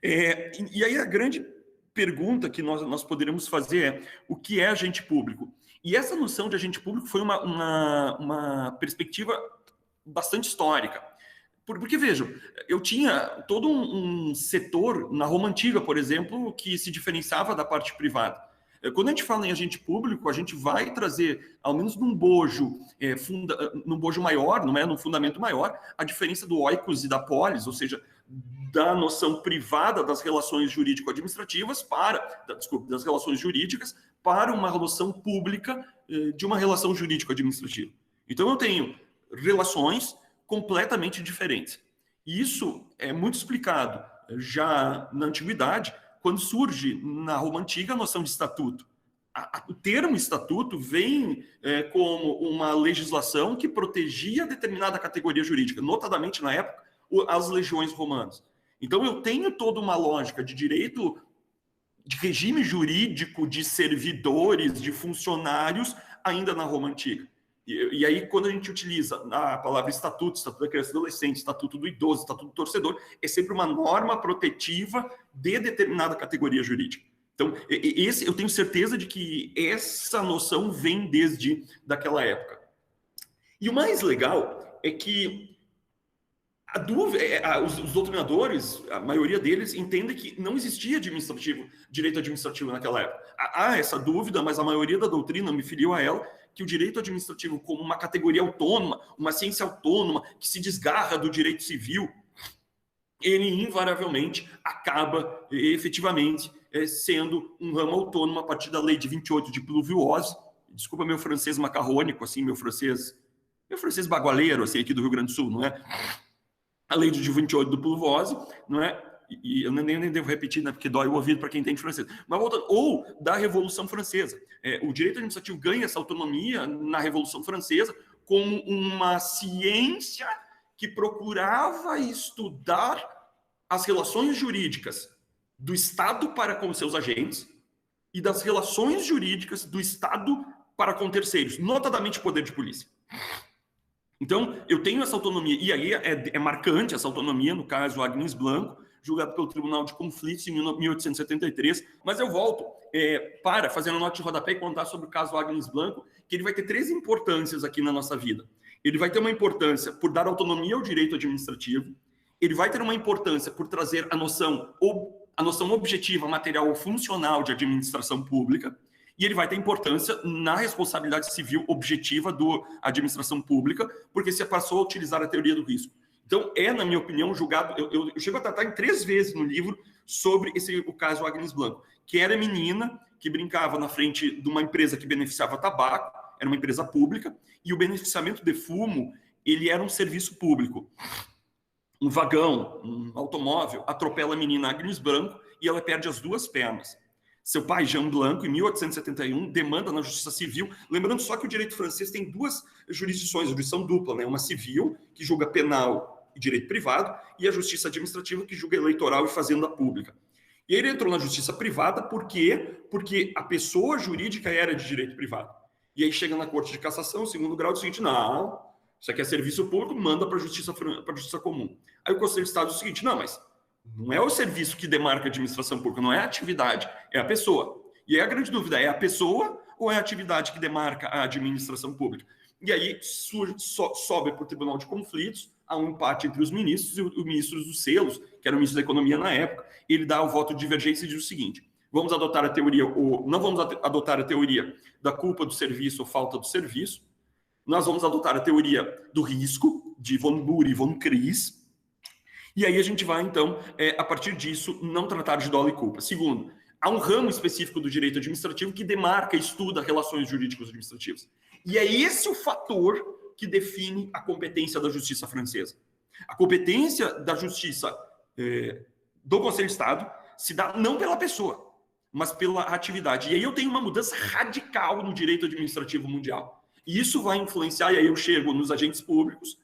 E aí a grande pergunta que nós poderíamos fazer é: o que é agente público? E essa noção de agente público foi uma perspectiva bastante histórica. Porque, vejam, eu tinha todo um setor na Roma Antiga, por exemplo, que se diferenciava da parte privada. Quando a gente fala em agente público, a gente vai trazer, ao menos num bojo maior, não é, num fundamento maior, a diferença do oikos e da polis, ou seja, da noção privada das relações jurídico-administrativas das relações jurídicas para uma noção pública de uma relação jurídico-administrativa. Então eu tenho relações completamente diferentes. E isso é muito explicado já na antiguidade, quando surge na Roma Antiga a noção de estatuto. O termo estatuto vem como uma legislação que protegia determinada categoria jurídica, notadamente na época as legiões romanas. Então eu tenho toda uma lógica de direito, de regime jurídico, de servidores, de funcionários, ainda na Roma Antiga. E aí, quando a gente utiliza a palavra estatuto, estatuto da criança e adolescente, estatuto do idoso, estatuto do torcedor, é sempre uma norma protetiva de determinada categoria jurídica. Então, eu tenho certeza de que essa noção vem desde daquela época. E o mais legal é que os doutrinadores, a maioria deles, entendem que não existia direito administrativo naquela época. Há essa dúvida, mas a maioria da doutrina, me filiou a ela, que o direito administrativo, como uma categoria autônoma, uma ciência autônoma, que se desgarra do direito civil, ele invariavelmente acaba efetivamente sendo um ramo autônomo a partir da lei de 28 de Pluviose. Desculpa meu francês macarrônico, assim, meu francês bagualeiro, assim, aqui do Rio Grande do Sul, não é? A lei de 28 do Pluviose, não é? E eu nem devo repetir, né, porque dói o ouvido para quem entende francês. Mas voltando, ou da Revolução Francesa. O direito administrativo ganha essa autonomia na Revolução Francesa como uma ciência que procurava estudar as relações jurídicas do Estado para com seus agentes e das relações jurídicas do Estado para com terceiros, notadamente poder de polícia. Então, eu tenho essa autonomia, e aí é marcante essa autonomia, no caso Agnes Blanco, julgado pelo Tribunal de Conflitos em 1873, mas eu volto para fazer uma nota de rodapé e contar sobre o caso Agnes Blanco, que ele vai ter 3 importâncias aqui na nossa vida. Ele vai ter uma importância por dar autonomia ao direito administrativo, ele vai ter uma importância por trazer a noção objetiva, material ou funcional de administração pública, e ele vai ter importância na responsabilidade civil objetiva da administração pública, porque se passou a utilizar a teoria do risco. Então, na minha opinião, julgado... Eu chego a tratar em 3 vezes no livro sobre o caso Agnes Blanco, que era menina que brincava na frente de uma empresa que beneficiava tabaco, era uma empresa pública, e o beneficiamento de fumo, ele era um serviço público. Um vagão, um automóvel, atropela a menina Agnes Blanco e ela perde as 2 pernas. Seu pai, Jean Blanco, em 1871, demanda na justiça civil, lembrando só que o direito francês tem 2 jurisdições, jurisdição dupla, né? Uma civil, que julga penal e direito privado, e a justiça administrativa, que julga eleitoral e fazenda pública. E ele entrou na justiça privada, por quê? Porque a pessoa jurídica era de direito privado. E aí chega na Corte de Cassação, segundo grau, diz o seguinte: não, isso aqui é serviço público, manda para a justiça comum. Aí o Conselho de Estado diz o seguinte: não, mas não é o serviço que demarca a administração pública, não é a atividade, é a pessoa. E aí a grande dúvida é a pessoa ou é a atividade que demarca a administração pública? E aí sobe para o Tribunal de Conflitos, há um empate entre os ministros e os ministros dos selos, que era o ministro da Economia na época. Ele dá o voto de divergência e diz o seguinte: vamos adotar a teoria, ou não vamos adotar a teoria da culpa do serviço ou falta do serviço, nós vamos adotar a teoria do risco, de von Bury e von Kries. E aí a gente vai, então, a partir disso, não tratar de dolo e culpa. Segundo, há um ramo específico do direito administrativo que demarca e estuda relações jurídicas administrativas. E é esse o fator que define a competência da justiça francesa. A competência da justiça do Conselho de Estado se dá não pela pessoa, mas pela atividade. E aí eu tenho uma mudança radical no direito administrativo mundial. E isso vai influenciar, e aí eu chego nos agentes públicos,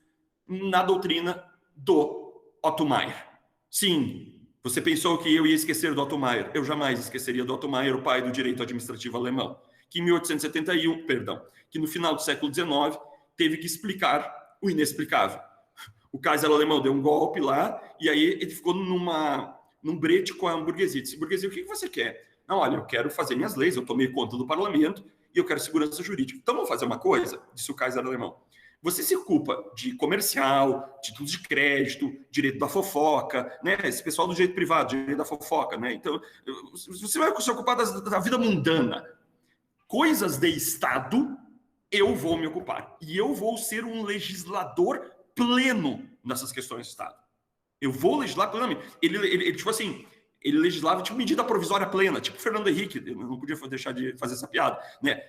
na doutrina do Otto Meyer. Sim, você pensou que eu ia esquecer do Otto Meyer. Eu jamais esqueceria do Otto Meyer, o pai do direito administrativo alemão, que em 1871, que no final do século XIX, teve que explicar o inexplicável. O Kaiser alemão deu um golpe lá, e aí ele ficou num brete com a burguesia. Disse, burguesia, o que você quer? Não, olha, eu quero fazer minhas leis, eu tomei conta do parlamento e eu quero segurança jurídica. Então vamos fazer uma coisa, disse o Kaiser alemão. Você se ocupa de comercial, títulos de crédito, direito da fofoca, né? Esse pessoal do direito privado, direito da fofoca, né? Então, você vai se ocupar da vida mundana. Coisas de Estado, eu vou me ocupar. E eu vou ser um legislador pleno nessas questões de Estado. Eu vou legislar plenamente. Ele tipo assim, ele legislava tipo medida provisória plena, tipo Fernando Henrique, eu não podia deixar de fazer essa piada, né?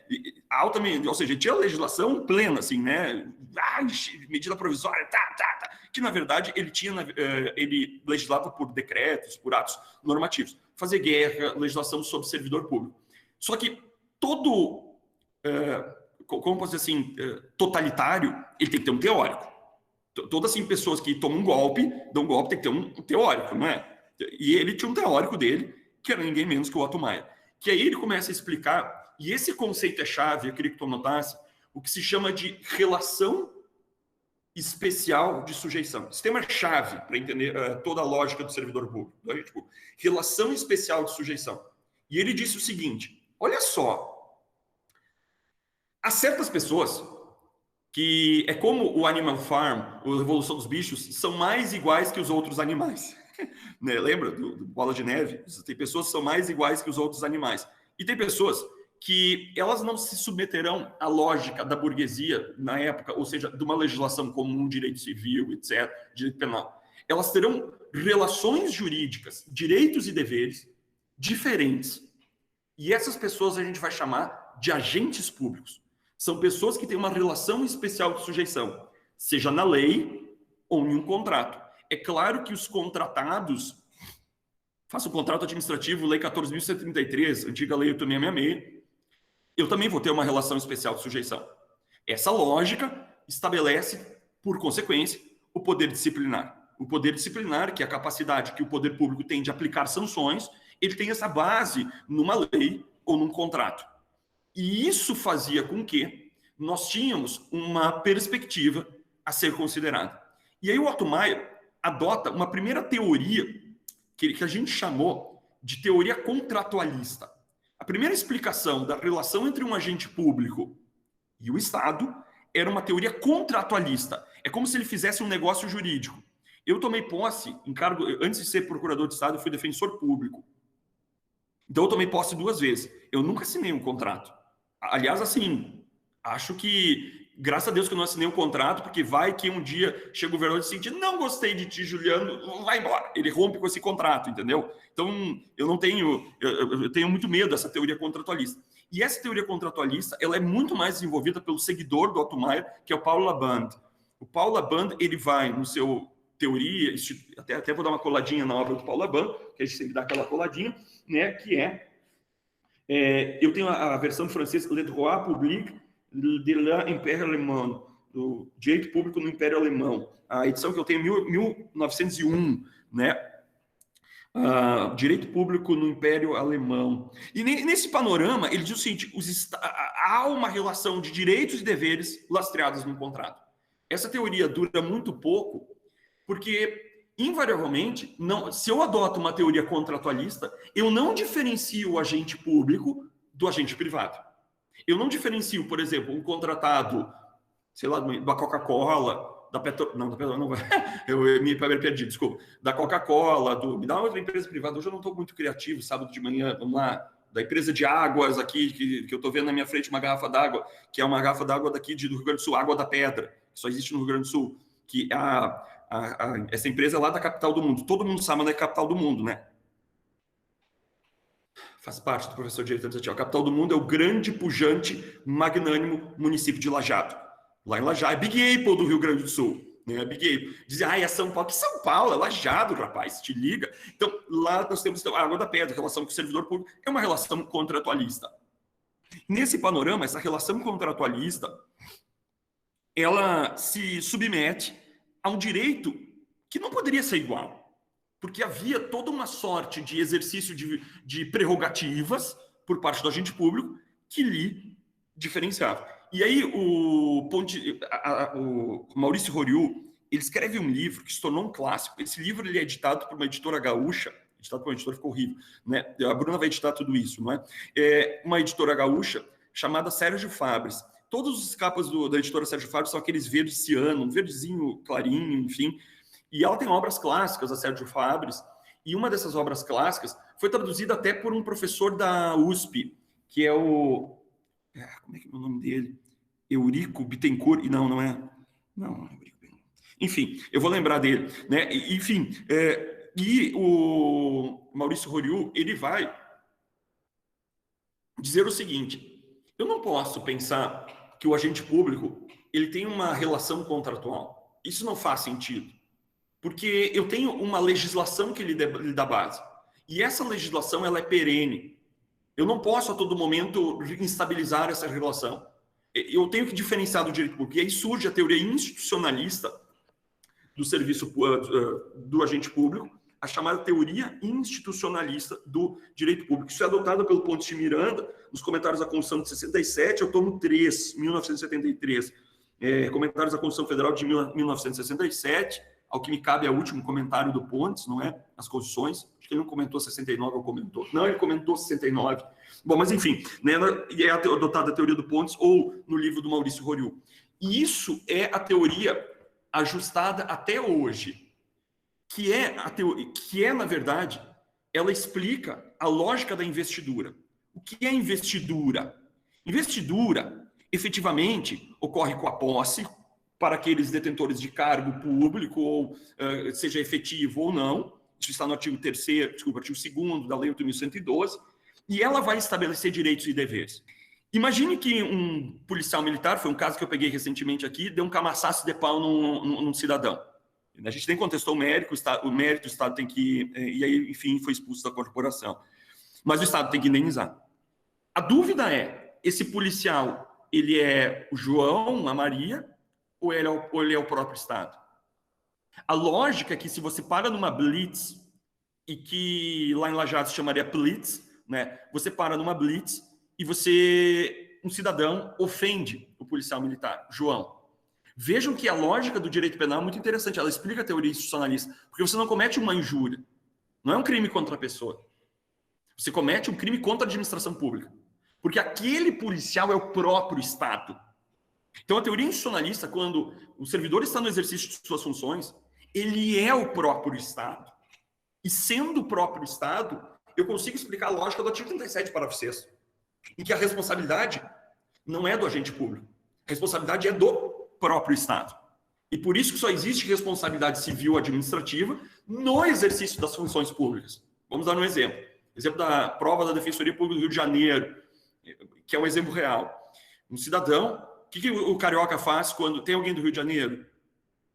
Altamente, ou seja, tinha legislação plena, assim, né? Medida provisória, que na verdade ele legislava por decretos, por atos normativos. Fazer guerra, legislação sobre servidor público. Só que todo, como posso dizer assim, totalitário, ele tem que ter um teórico. Todas assim, pessoas que tomam um golpe, dão um golpe, tem que ter um teórico, não é? E ele tinha um teórico dele, que era ninguém menos que o Otto Mayer. Que aí ele começa a explicar, e esse conceito é chave, eu queria que tu anotasse, o que se chama de relação especial de sujeição. Esse tema é chave para entender toda a lógica do servidor público. Tipo, relação especial de sujeição. E ele disse o seguinte, olha só, há certas pessoas que é como o Animal Farm, a Revolução dos Bichos, são mais iguais que os outros animais. Né? Lembra do Bola de Neve? Tem pessoas que são mais iguais que os outros animais. E tem pessoas que elas não se submeterão à lógica da burguesia na época, ou seja, de uma legislação comum, direito civil, etc., direito penal. Elas terão relações jurídicas, direitos e deveres diferentes. E essas pessoas a gente vai chamar de agentes públicos. São pessoas que têm uma relação especial de sujeição, seja na lei ou em um contrato. É claro que os contratados, faço um contrato administrativo, Lei 14.133, antiga Lei 8.666, eu também vou ter uma relação especial de sujeição. Essa lógica estabelece, por consequência, o poder disciplinar. O poder disciplinar, que é a capacidade que o poder público tem de aplicar sanções, ele tem essa base numa lei ou num contrato. E isso fazia com que nós tínhamos uma perspectiva a ser considerada. E aí o Otto Mayer adota uma primeira teoria que a gente chamou de teoria contratualista. A primeira explicação da relação entre um agente público e o Estado era uma teoria contratualista. É como se ele fizesse um negócio jurídico. Eu tomei posse, antes de ser procurador de Estado, eu fui defensor público. Então eu tomei posse 2 vezes. Eu nunca assinei um contrato. Aliás, assim, acho que, graças a Deus que eu não assinei um contrato, porque vai que um dia chega o governador e diz assim, não gostei de ti, Juliano, vai embora. Ele rompe com esse contrato, entendeu? Então, eu tenho muito medo dessa teoria contratualista. E essa teoria contratualista, ela é muito mais desenvolvida pelo seguidor do Otto Mayer, que é o Paulo Laband. O Paulo Laband, ele vai no seu teoria, até vou dar uma coladinha na obra do Paulo Laband, que a gente sempre dá aquela coladinha, né, que eu tenho a versão francesa, Le droit public de l'Império Alemão, do direito público no Império Alemão. A edição que eu tenho é 1901, né? Direito público no Império Alemão. E nesse panorama, ele diz o seguinte, há uma relação de direitos e deveres lastreados num contrato. Essa teoria dura muito pouco, porque, invariavelmente, se eu adoto uma teoria contratualista, eu não diferencio o agente público do agente privado. Eu não diferencio, por exemplo, um contratado, sei lá, da Coca-Cola, da Petro... Não, da Petro... não eu me perdi, desculpa. Da Coca-Cola, me dá outra empresa privada. Hoje eu não estou muito criativo, sábado de manhã, vamos lá. Da empresa de águas aqui, que eu estou vendo na minha frente uma garrafa d'água, que é uma garrafa d'água daqui do Rio Grande do Sul, Água da Pedra, que só existe no Rio Grande do Sul, que essa empresa é lá da capital do mundo. Todo mundo sabe onde é a capital do mundo, né? Faz parte do professor de Direito Administrativo. A capital do mundo é o grande, pujante, magnânimo município de Lajeado. Lá em Lajeado, é Big Apple do Rio Grande do Sul. Né? Big Apple. Dizem, é São Paulo. Que São Paulo? É Lajeado, rapaz, te liga. Então, lá nós temos a Água da Pedra, a relação com o servidor público, é uma relação contratualista. Nesse panorama, essa relação contratualista, ela se submete a um direito que não poderia ser igual. Porque havia toda uma sorte de exercício de prerrogativas por parte do agente público que lhe diferenciava. E aí o Maurício Roriu, ele escreve um livro que se tornou um clássico. Esse livro ele é editado por uma editora gaúcha, editado por uma editora, ficou horrível, né? A Bruna vai editar tudo isso, não é? É uma editora gaúcha chamada Sérgio Fabres. Todas as capas da editora Sérgio Fabres são aqueles verdes ciano, um verdezinho clarinho, enfim. E ela tem obras clássicas, a Sérgio Fabres, e uma dessas obras clássicas foi traduzida até por um professor da USP, que é o... como é que é o nome dele? Eurico Bittencourt, não é... Não, enfim, eu vou lembrar dele, né? Enfim, e o Maurício Roriu, ele vai dizer o seguinte: eu não posso pensar que o agente público ele tem uma relação contratual. Isso não faz sentido, porque eu tenho uma legislação que lhe dá base, e essa legislação ela é perene. Eu não posso a todo momento instabilizar essa relação. Eu tenho que diferenciar do direito público. E aí surge a teoria institucionalista do serviço do agente público, a chamada teoria institucionalista do direito público. Isso é adotado pelo Pontes de Miranda nos comentários da Constituição de 67, ao tomo 3, 1973. Comentários da Constituição Federal de 1967, ao que me cabe é o último comentário do Pontes, não é? As Constituições. Acho que ele não comentou 69, ou comentou. Não, ele comentou 69. Bom, mas enfim, né, é adotada a teoria do Pontes ou no livro do Maurício Roriu. E isso é a teoria ajustada até hoje, que é, na verdade, ela explica a lógica da investidura. O que é investidura? Investidura, efetivamente, ocorre com a posse para aqueles detentores de cargo público, ou seja efetivo ou não. Isso está no artigo 2º da Lei 8.112, e ela vai estabelecer direitos e deveres. Imagine que um policial militar, foi um caso que eu peguei recentemente aqui, deu um camaçaço de pau num cidadão. A gente nem contestou o mérito, o Estado tem que... E aí, enfim, foi expulso da corporação. Mas o Estado tem que indenizar. A dúvida é, esse policial, ele é o João, a Maria, ou ele é o próprio Estado? A lógica é que se você para numa blitz, e que lá em Lajeado se chamaria blitz, né? Você para numa blitz e um cidadão, ofende o policial militar, João. Vejam que a lógica do direito penal é muito interessante, ela explica a teoria institucionalista, porque você não comete uma injúria, não é um crime contra a pessoa. Você comete um crime contra a administração pública, porque aquele policial é o próprio Estado. Então a teoria institucionalista, quando o servidor está no exercício de suas funções, ele é o próprio Estado. E sendo o próprio Estado, eu consigo explicar a lógica do artigo 37, parágrafo 6º, em que a responsabilidade não é do agente público, a responsabilidade é do próprio Estado. E por isso que só existe responsabilidade civil administrativa no exercício das funções públicas. Vamos dar um exemplo. Exemplo da prova da Defensoria Pública do Rio de Janeiro, que é um exemplo real. Um cidadão, o que o carioca faz quando tem alguém do Rio de Janeiro?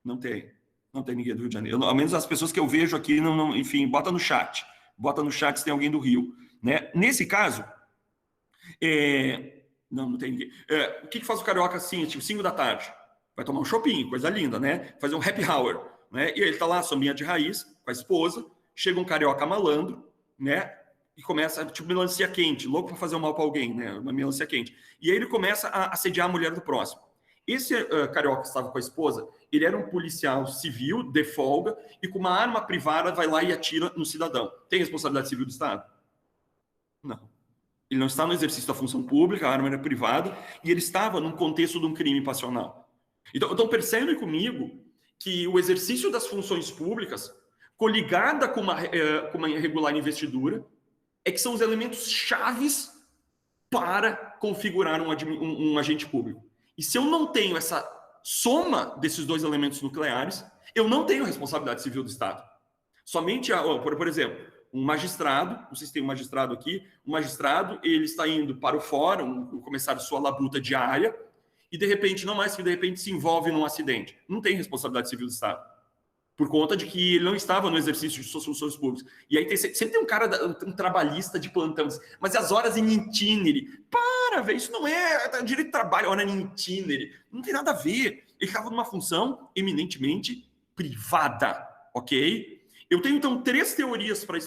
Não tem. Não tem ninguém do Rio de Janeiro. Ao menos as pessoas que eu vejo aqui, enfim, bota no chat. Bota no chat se tem alguém do Rio. Né? Nesse caso, não tem ninguém. O que faz o carioca assim, tipo 5 da tarde? Vai tomar um shopping, coisa linda, né? Fazer um happy hour, né? E ele tá lá, sombrinha de raiz, com a esposa, chega um carioca malandro, né? E começa, tipo, melancia quente, louco para fazer um mal para alguém, né? Uma melancia quente. E aí ele começa a assediar a mulher do próximo. Esse carioca que estava com a esposa, ele era um policial civil, de folga, e com uma arma privada vai lá e atira no cidadão. Tem responsabilidade civil do Estado? Não. Ele não está no exercício da função pública, a arma era privada, e ele estava num contexto de um crime passional. Então percebem comigo que o exercício das funções públicas, coligada com uma irregular investidura, é que são os elementos chaves para configurar um agente público. E se eu não tenho essa soma desses dois elementos nucleares, eu não tenho responsabilidade civil do Estado. Somente, por exemplo, um magistrado, não sei se tem um magistrado aqui, o magistrado, ele está indo para o fórum, começar sua labuta diária, e de repente, não mais que de repente se envolve num acidente. Não tem responsabilidade civil do Estado. Por conta de que ele não estava no exercício de suas funções públicas. E aí sempre tem um cara, um trabalhista de plantão, mas as horas em itinere. Para, velho, isso não é direito de trabalho, hora em itinere. Não tem nada a ver. Ele estava numa função eminentemente privada, ok? Eu tenho, então, três teorias para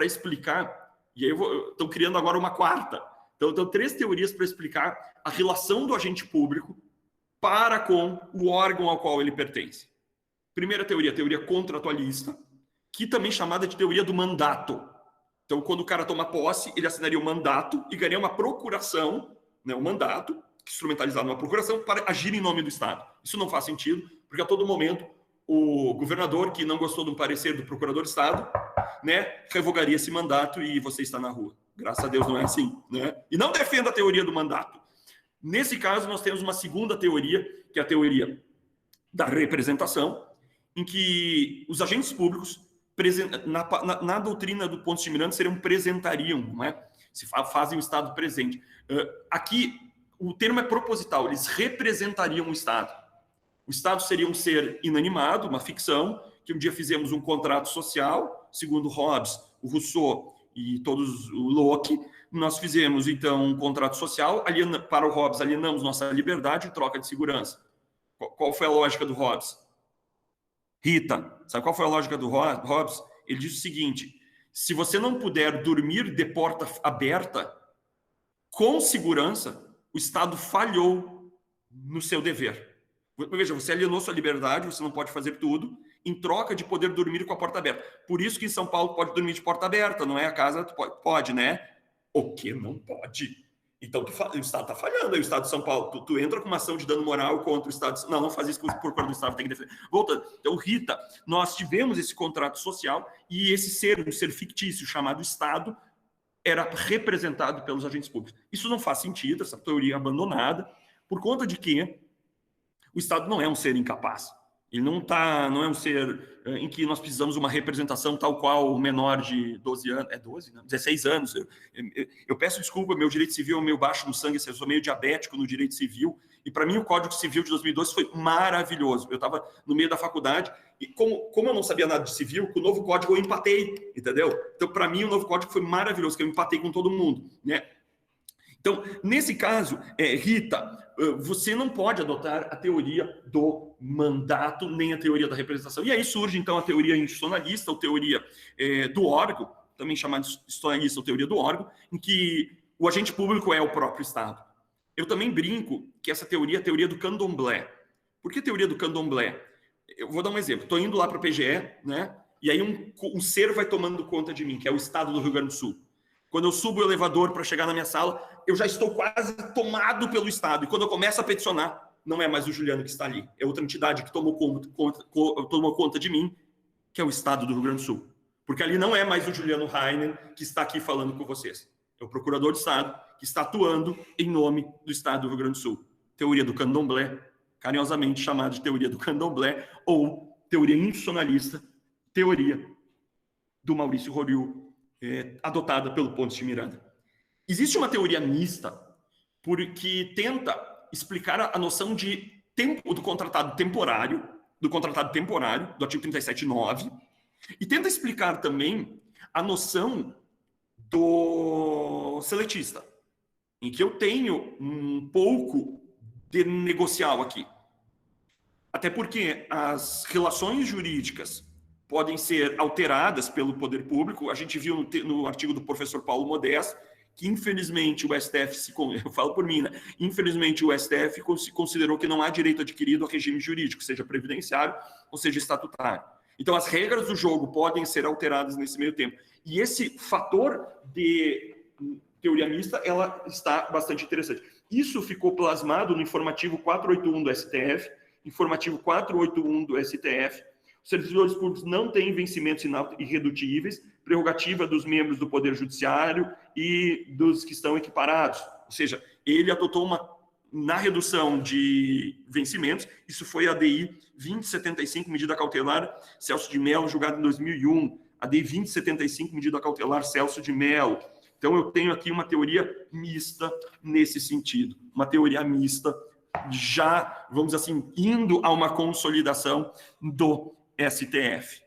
explicar, e aí estou criando agora uma quarta. Então, eu tenho três teorias para explicar a relação do agente público para com o órgão ao qual ele pertence. Primeira teoria, a teoria contratualista, que também é chamada de teoria do mandato. Então, quando o cara toma posse, ele assinaria o mandato e ganharia uma procuração, né, um mandato, instrumentalizado numa procuração, para agir em nome do Estado. Isso não faz sentido, porque a todo momento o governador, que não gostou do parecer do procurador de Estado, né, revogaria esse mandato e você está na rua. Graças a Deus não é assim, né? E não defenda a teoria do mandato. Nesse caso, nós temos uma segunda teoria, que é a teoria da representação, em que os agentes públicos, na doutrina do Pontes de Miranda, representariam, não é? Se fazem o Estado presente. Aqui, o termo é proposital, eles representariam o Estado. O Estado seria um ser inanimado, uma ficção, que um dia fizemos um contrato social, segundo Hobbes, o Rousseau e todos o Locke, nós fizemos, então, um contrato social, para o Hobbes, alienamos nossa liberdade em troca de segurança. Qual foi a lógica do Hobbes? Rita, sabe qual foi a lógica do Hobbes? Ele diz o seguinte: se você não puder dormir de porta aberta, com segurança, o Estado falhou no seu dever. Veja, você alienou sua liberdade, você não pode fazer tudo, em troca de poder dormir com a porta aberta. Por isso que em São Paulo pode dormir de porta aberta, não é? A casa pode, né? O que não pode? Então, o Estado está falhando, aí o Estado de São Paulo, tu entra com uma ação de dano moral contra o Estado. Não faz isso que o procurador do Estado tem que defender. Voltando. Então, Rita, nós tivemos esse contrato social e esse ser, um ser fictício chamado Estado, era representado pelos agentes públicos. Isso não faz sentido, essa teoria abandonada, por conta de que o Estado não é um ser incapaz. Ele não é um ser em que nós precisamos de uma representação tal qual o menor de 12 anos, 12, não, 16 anos. Eu peço desculpa, meu direito civil é meio baixo no sangue, eu sou meio diabético no direito civil, e para mim o Código Civil de 2012 foi maravilhoso. Eu estava no meio da faculdade, e como eu não sabia nada de civil, com o novo código eu empatei, entendeu? Então, para mim, o novo código foi maravilhoso, que eu empatei com todo mundo, né? Então, nesse caso, Rita, você não pode adotar a teoria do mandato, nem a teoria da representação. E aí surge, então, a teoria institucionalista, ou teoria do órgão, também chamada institucionalista ou teoria do órgão, em que o agente público é o próprio Estado. Eu também brinco que essa teoria é a teoria do candomblé. Por que teoria do candomblé? Eu vou dar um exemplo. Estou indo lá para o PGE, né? E aí um ser vai tomando conta de mim, que é o Estado do Rio Grande do Sul. Quando eu subo o elevador para chegar na minha sala, eu já estou quase tomado pelo Estado. E quando eu começo a peticionar, não é mais o Juliano que está ali. É outra entidade que tomou conta de mim, que é o Estado do Rio Grande do Sul. Porque ali não é mais o Juliano Heinen que está aqui falando com vocês. É o procurador de Estado que está atuando em nome do Estado do Rio Grande do Sul. Teoria do candomblé, carinhosamente chamada de teoria do candomblé, ou teoria institucionalista, teoria do Maurício Roriu, adotada pelo Pontes de Miranda. Existe uma teoria mista porque tenta explicar a noção de tempo do contratado temporário, do artigo 37.9, e tenta explicar também a noção do seletista, em que eu tenho um pouco de negocial aqui. Até porque as relações jurídicas podem ser alteradas pelo poder público. A gente viu no artigo do professor Paulo Modesto que, infelizmente, o STF, eu falo por mim, né? Infelizmente, o STF considerou que não há direito adquirido a regime jurídico, seja previdenciário ou seja estatutário. Então, as regras do jogo podem ser alteradas nesse meio tempo. E esse fator de teoria mista, ela está bastante interessante. Isso ficou plasmado no informativo 481 do STF, informativo 481 do STF. Os servidores públicos não têm vencimentos irredutíveis, prerrogativa dos membros do Poder Judiciário e dos que estão equiparados. Ou seja, ele adotou na redução de vencimentos, isso foi a ADI 2075, medida cautelar, Celso de Mello, julgado em 2001. ADI 2075, medida cautelar, Celso de Mello. Então, eu tenho aqui uma teoria mista nesse sentido. Uma teoria mista, já, vamos assim, indo a uma consolidação do STF.